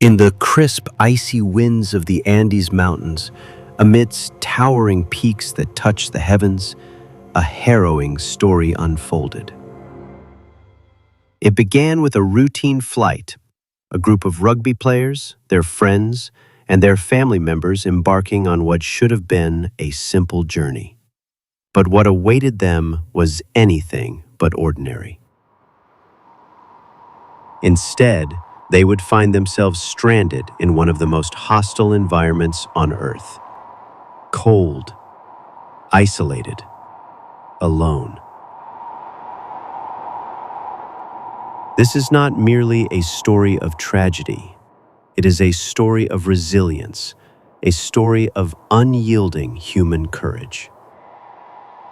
In the crisp, icy winds of the Andes Mountains, amidst towering peaks that touch the heavens, a harrowing story unfolded. It began with a routine flight, a group of rugby players, their friends, and their family members embarking on what should have been a simple journey. But what awaited them was anything but ordinary. Instead, they would find themselves stranded in one of the most hostile environments on Earth. Cold, isolated, alone. This is not merely a story of tragedy. It is a story of resilience, a story of unyielding human courage.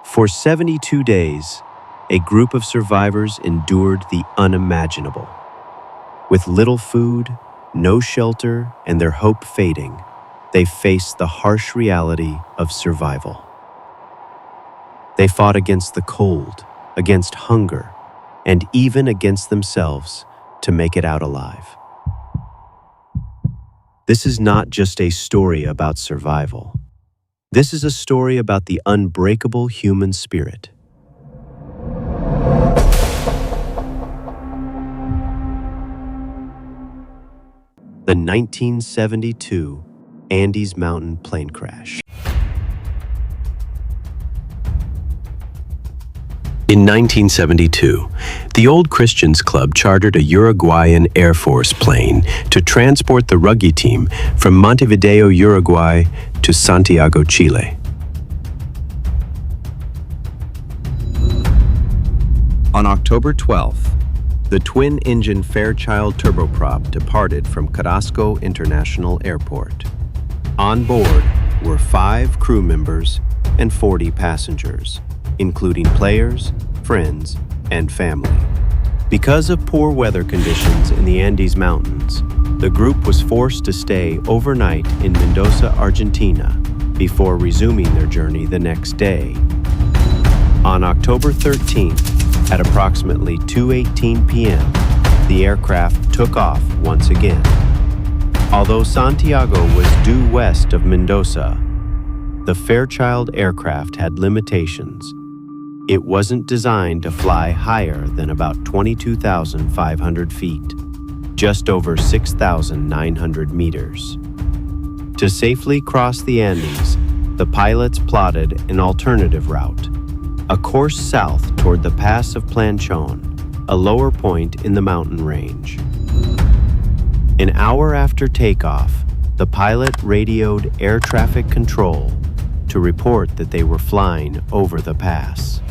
For 72 days, a group of survivors endured the unimaginable. With little food, no shelter, and their hope fading, they faced the harsh reality of survival. They fought against the cold, against hunger, and even against themselves to make it out alive. This is not just a story about survival. This is a story about the unbreakable human spirit. The 1972 Andes Mountain plane crash. In 1972, the Old Christians Club chartered a Uruguayan Air Force plane to transport the rugby team from Montevideo, Uruguay to Santiago, Chile. On October 12th, the twin-engine Fairchild turboprop departed from Carrasco International Airport. On board were 5 crew members and 40 passengers, including players, friends, and family. Because of poor weather conditions in the Andes Mountains, the group was forced to stay overnight in Mendoza, Argentina, before resuming their journey the next day. On October 13th, at approximately 2:18 p.m., the aircraft took off once again. Although Santiago was due west of Mendoza, the Fairchild aircraft had limitations. It wasn't designed to fly higher than about 22,500 feet, just over 6,900 meters. To safely cross the Andes, the pilots plotted an alternative route, a course south toward the pass of Planchon, a lower point in the mountain range. An hour after takeoff, the pilot radioed air traffic control to report that they were flying over the pass.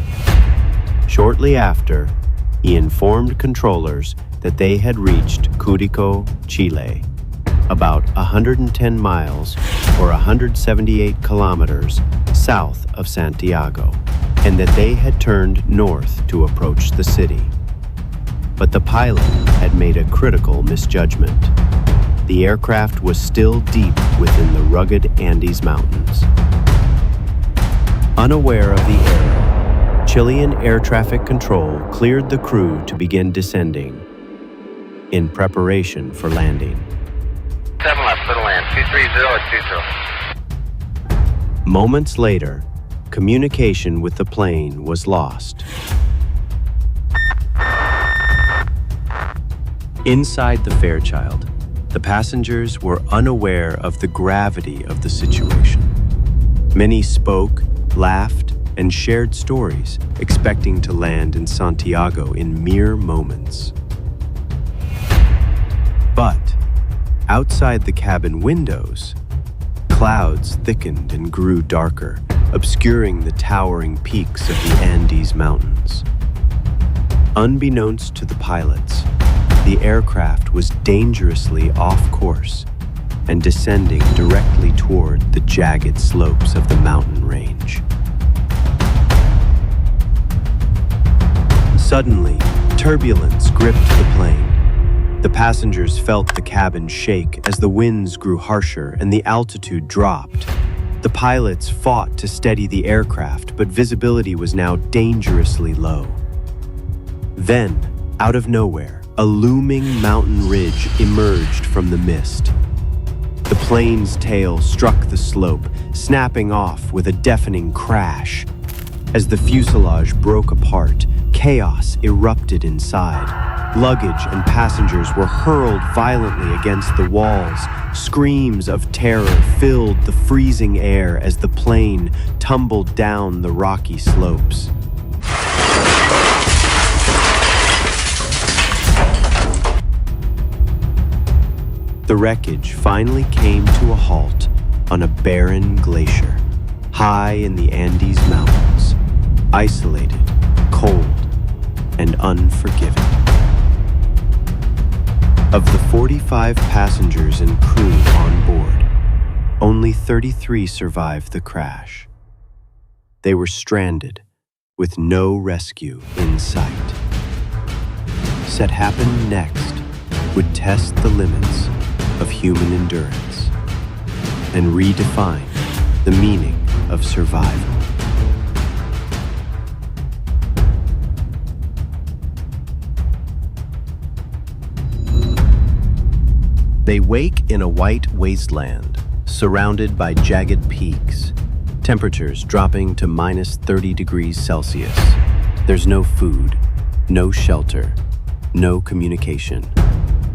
Shortly after, he informed controllers that they had reached Curico, Chile, about 110 miles or 178 kilometers south of Santiago, and that they had turned north to approach the city. But the pilot had made a critical misjudgment. The aircraft was still deep within the rugged Andes Mountains. Unaware of the error, Chilean air traffic control cleared the crew to begin descending in preparation for landing. 7 left, clear to land, 230 at 20. Moments later, communication with the plane was lost. Inside the Fairchild, the passengers were unaware of the gravity of the situation. Many spoke, laughed, and shared stories, expecting to land in Santiago in mere moments. But outside the cabin windows, clouds thickened and grew darker, obscuring the towering peaks of the Andes Mountains. Unbeknownst to the pilots, the aircraft was dangerously off course and descending directly toward the jagged slopes of the mountain range. Suddenly, turbulence gripped the plane. The passengers felt the cabin shake as the winds grew harsher and the altitude dropped. The pilots fought to steady the aircraft, but visibility was now dangerously low. Then, out of nowhere, a looming mountain ridge emerged from the mist. The plane's tail struck the slope, snapping off with a deafening crash. As the fuselage broke apart, chaos erupted inside. Luggage and passengers were hurled violently against the walls. Screams of terror filled the freezing air as the plane tumbled down the rocky slopes. The wreckage finally came to a halt on a barren glacier, high in the Andes Mountains, isolated, cold, and unforgiving. Of the 45 passengers and crew on board, only 33 survived the crash. They were stranded, with no rescue in sight. What happened next would test the limits of human endurance and redefine the meaning of survival. They wake in a white wasteland, surrounded by jagged peaks, temperatures dropping to minus 30 degrees Celsius. There's no food, no shelter, no communication.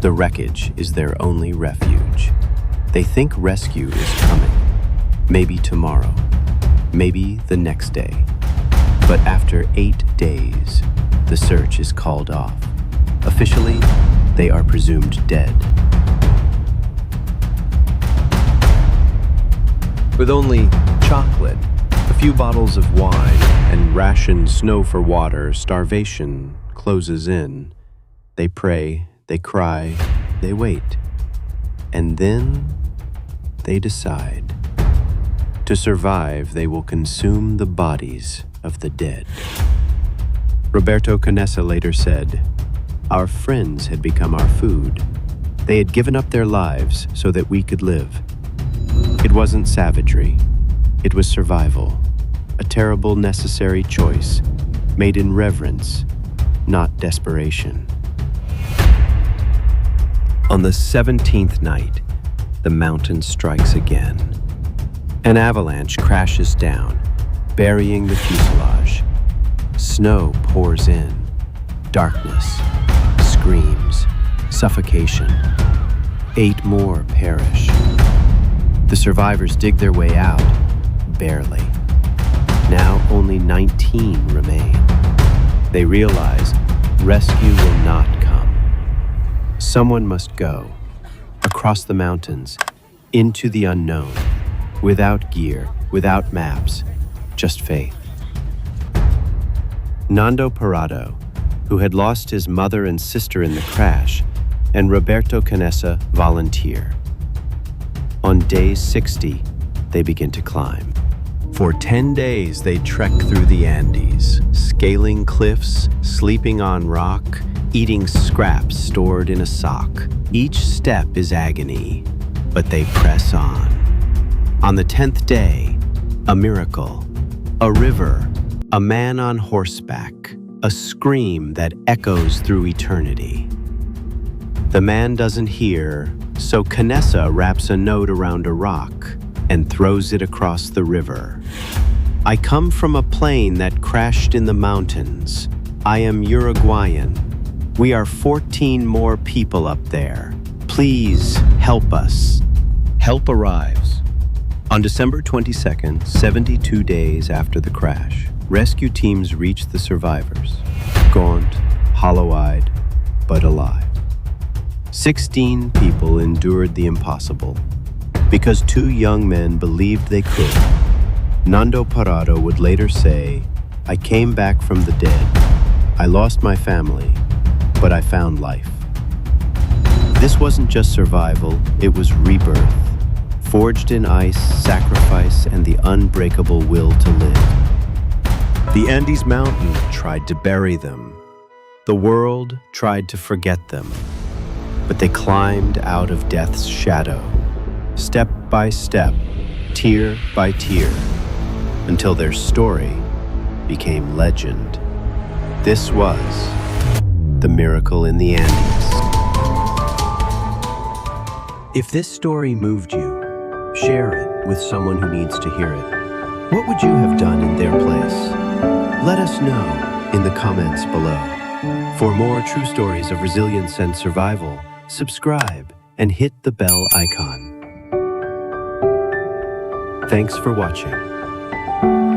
The wreckage is their only refuge. They think rescue is coming. Maybe tomorrow. Maybe the next day. But after 8 days, the search is called off. Officially, they are presumed dead. With only chocolate, a few bottles of wine, and rationed snow for water, starvation closes in. They pray, they cry, they wait. And then they decide. To survive, they will consume the bodies of the dead. Roberto Canessa later said, "Our friends had become our food. They had given up their lives so that we could live. It wasn't savagery. It was survival. A terrible, necessary choice, made in reverence, not desperation." On the 17th night, the mountain strikes again. An avalanche crashes down, burying the fuselage. Snow pours in. Darkness, screams, suffocation. 8 more perish. The survivors dig their way out, barely. Now only 19 remain. They realize rescue will not come. Someone must go, across the mountains, into the unknown, without gear, without maps, just faith. Nando Parrado, who had lost his mother and sister in the crash, and Roberto Canessa volunteer. On day 60, they begin to climb. For 10 days, they trek through the Andes, scaling cliffs, sleeping on rock, eating scraps stored in a sock. Each step is agony, but they press on. On the 10th day, a miracle, a river, a man on horseback, a scream that echoes through eternity. The man doesn't hear, so Canessa wraps a note around a rock and throws it across the river. "I come from a plane that crashed in the mountains. I am Uruguayan. We are 14 more people up there. Please help us." Help arrives. On December 22nd, 72 days after the crash, rescue teams reach the survivors, gaunt, hollow-eyed, but alive. 16 people endured the impossible. Because 2 young men believed they could. Nando Parrado would later say, "I came back from the dead. I lost my family, but I found life." This wasn't just survival, it was rebirth. Forged in ice, sacrifice, and the unbreakable will to live. The Andes Mountain tried to bury them. The world tried to forget them. But they climbed out of death's shadow, step by step, tier by tier, until their story became legend. This was the miracle in the Andes. If this story moved you, share it with someone who needs to hear it. What would you have done in their place? Let us know in the comments below. For more true stories of resilience and survival, subscribe and hit the bell icon. Thanks for watching.